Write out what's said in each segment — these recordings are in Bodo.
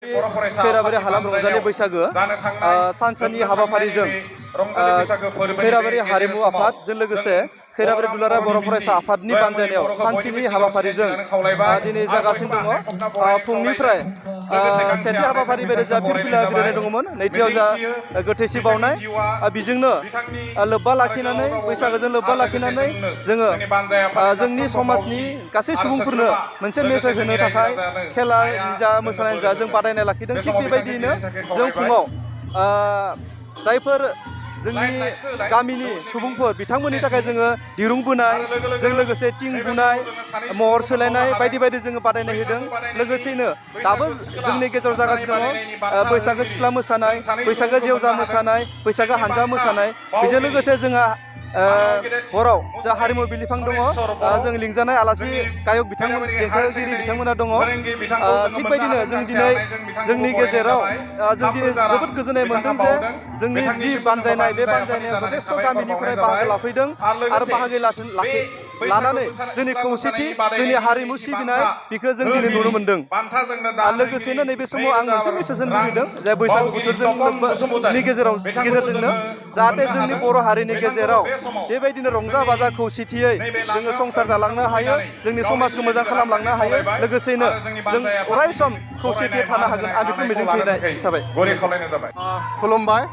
खैराबारि हालाम रंजालि बैसागो सानसेनि हाबाफारिजों खैराबारि हारिमु आफादजों लोगोसे खैराबारि दुलाराय बर' फरायसा आफादनि बानजायनायाव सानसेनि हाबाफारिजों दिनै जागासिनो दङ। फुंनिफ्राय सेथि हाबाफारि बायदि जा फिरफिला बिरहोनाय दङमोन, नैथियाव जा गोथैसि बावनाय, बेजोंनो लोब्बा लाखिनानै बैसागोजों लोब्बा लाखिनानै जोङो जोंनि समाजनि गासै सुबुंफोरनो मोनसे मेसेज होनो थाखाय खेला जा मोसानाय जा जों बादायनाय लाखिदों। थिग बेबायदियैनो जों फुङाव जायफोर जोंनि गामिनि सुबुंफोर बिथांमोननि थाखाय जोङो दिरुं बोनाय, जों लोगोसे थिं बुनाय, महर सोलायनाय बायदि बायदि जोङो बादायनाय होदों। लोगोसेयैनो दाबो जोंनि गेजेराव जागासिनो दङ बैसागो सिख्ला मोसानाय, बैसागो जेवजा मोसानाय, बैसागो हानजा मोसानाय। बेजों लोगोसे जोंहा हराव जा हारिमु बिलिफां दङ, जों लिंजानाय आलासि गायक बिथांमोन, देंखोगिरि बिथांमोना दङ। थिग बायदिनो जों दिनै जोंनि गेजेराव जों दिनै जोबोद गोजोननाय मोनदों जे जोंनि जि बानजायनाय, बे बानजायनायाव जथेस्थ' गामिनिफ्राय बाहागो लाफैदों आरो बाहागो लानानै जोंनि खौसेथि, जोंनि हारिमु सिबिनाय बेखौ जों दिनै नुनो मोनदों। लोगोसेनो नैबे समाव आं मोनसे मेसेज होनो लुगैदों जे बैसागु बोथोरनि गेजेरजोंनो जाहाथे जोंनि बर' हारिनि गेजेराव बेबायदिनो रंजा बाजा खौसेथियै जोङो संसार जालांनो हायो, जोंनि समाजखौ मोजां खालामलांनो हायो, लोगोसेनो जों अराय सम खौसेथियै थानो हागोन। आं बेखौ मिजिंथिनाय जाबाय। खुलुमबाय।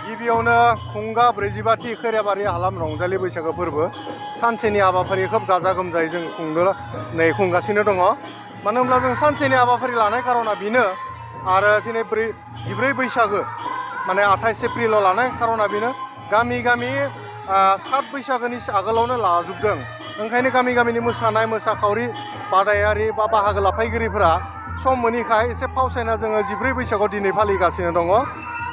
गिबियावनो खुंगा 44थि खैराबारि हालाम रंजालि बैसागो फोरबो सानसेनि हाबाफारि खोब गाजा गोमजायै जों खुंगासिनो दङ। मानो होनब्ला जों सानसेनि हाबाफारि लानाय कारना बेनो, आरो दिनै 14 बैसागो माने 28 एप्रिलाव लानाय कारना बेनो, गामि गामि 7 बैसागोनि आगोलावनो लाजोबदों। ओंखायनो गामि गामिनि मोसानाय मोसाखावरि बादायारि बा बाहागो लाफैगिरिफोरा सम मोनिखाय एसे फावसायना जोङो 14 बैसागोआव दिनै फालिगासिनो दङ।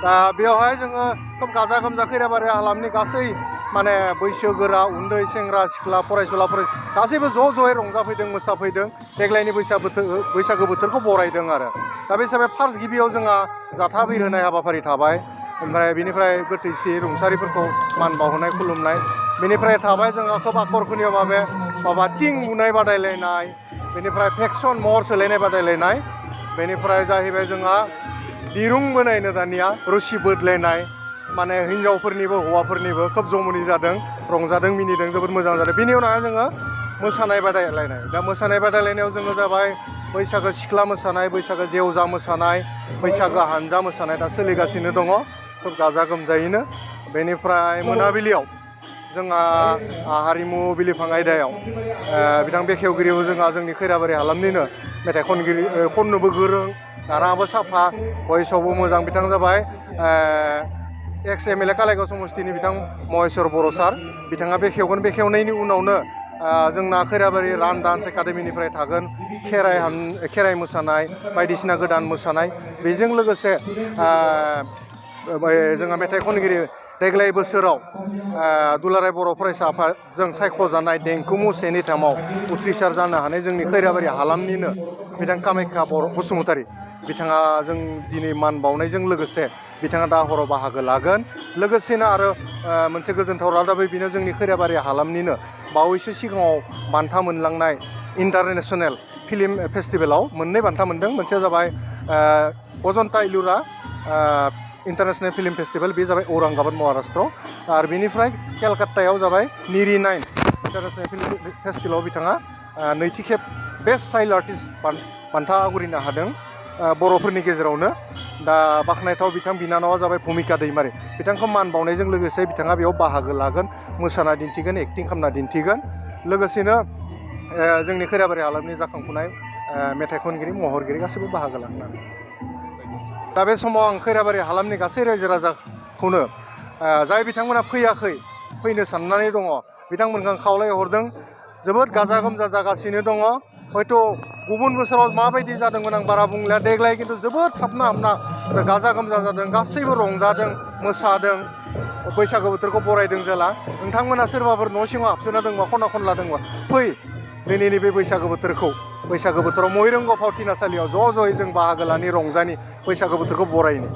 दा बेवहाय जोङो खोब गाजा गोमजा खैराबारि हालामनि गासै माने बैसोगोरा, उन्दै, सेंग्रा सिख्ला, फरायसुला गासैबो ज' ज'यै रंजाफैदों, मोसाफैदों, देग्लायनि बैसागो बोथोरखौ बरायदों आरो। दा बे हिसाबै फार्स्ट गिबियाव जोंहा जाथा बिरहोनाय हाबाफारि थाबाय, ओमफ्राय बिनिफ्राय गोथैसि रुंसारिफोरखौ मान बावहोनाय, खुलुमनाय। बेनिफ्राय थाबाय जोंहा खोब आखरखनीय माबा थिं बुनाय बादायलायनाय, बेनिफ्राय फेक्सन महर सोलायनाय बादायलायनाय, बेनिफ्राय जाहैबाय जोंहा दिरुं बोनायनो दानिया रसि बोदलायनाय, माने हिन्जावफोरनिबो हौवाफोरनिबो खोब जमुनि जादों, रंजादों, मिनिदों, जोबोद मोजां जादों। बेनि उनावहाय जोङो मोसानाय बादायलायनाय। दा मोसानाय बादायलायनायाव जोङो जाबाय बैसागो सिख्ला मोसानाय, बैसागो जेवजा मोसानाय, बैसागो हानजा मोसानाय दा सोलिगासिनो दङ खोब गाजा गोमजायैनो। बेनिफ्राय मोनाबिलियाव जोंहा हारिमु बिलिफां आयदायाव बिथां बेखेवगिरिबो जोंनि खैराबारि हालामनिनो मेथाइ खनगिरि, खननोबो गोरों, गाराङाबो साफा, भइसआवबो मोजां, बिथां जाबाय एक्स एमएलए कालाइगाव समस्तिनि बिथां महेश्वर बर' सार। बिथाङा बेखेवगोन। बेखेवनायनि उनावनो जोंना खैराबारि रान डान्स एकाडेमिनिफ्राय थागोन खेराइ मोसानाय, बायदिसिना गोदान मोसानाय। बेजों लोगोसे जोंहा मेथाइ खनगिरि देग्लाय बोसोराव दुलाराय बर' फरायसा आफादजों सायख'जानाय देंखो से निथामाव उथ्रिसार जानो हानाय जोंनि खैराबारि हालामनिनो बिथां कामाख्या बसुमतारी बिथाङा जों दिनै मान बावनायजों लोगोसे बिथाङा दा हराव बाहागो लागोन। लोगोसेनो आरो मोनसे गोजोनथाव रादाबै बेनो जोंनि खैराबारि हालामनिनो बावैसो सिगाङाव बान्था मोनलांनाय इन्टारनेसनेल फिल्म फेस्टिभेलाव मोननै बान्था मोनदों। मोनसेया जाबाय अजन्ता इलुरा इन्टारनेसनेल फिल्म फेस्टिभेल, बे जाबाय औरंगाबाद महाराष्ट्र। आरो बेनिफ्राय केलकात्तायाव जाबाय निरि 9 इन्टारनेसनेल फिल्म फेस्टिभेलाव बिथाङा नैथि खेब बेस्ट चाइल्ड आर्टिस्ट बान्था आवग्रिनो हादों बर'फोरनि गेजेरावनो। दा बाख्नायथाव बिथां बिनानावा जाबाय भुमिका दैमारि। बिथांखौ मान बावनायजों लोगोसे बिथाङा बेयाव बाहागो लागोन, मोसाना दिन्थिगोन, एक्टिं खालामना दिन्थिगोन। लोगोसेनो जोंनि खैराबारि हालामनि जाखांफुनाय मेथाइ खनगिरि, महरगिरि गासैबो बाहागो लागोन। दा बे समाव आं खैराबारि हालामनि गासै रायजो राजाखौनो जाय बिथांमोना फैनो साननानै दङ, बिथांमोनखौ आं खावलायहरदों। जोबोद गाजा गोमजा जागासिनो दङ। हयथ' गुबुन बोसोराव माबायदि जादोंमोन आं बारा बुंलिया, देग्लाय खिन्थु जोबोद साबना हामना गाजा गोमजा जादों, गासैबो रंजादों, मोसादों, बैसागो बोथोरखौ बरायदों जेला। नोंथांमोना सोरबाफोर न' सिङाव हाबसोना दंबा, खना खनला दंबा, फै दिनैनि बे बैसागो बोथोराव मयरंग फावथिनासालियाव ज' ज'यै जों बाहागो लानि, रंजानि, बैसागो बोथोरखौ बरायनि।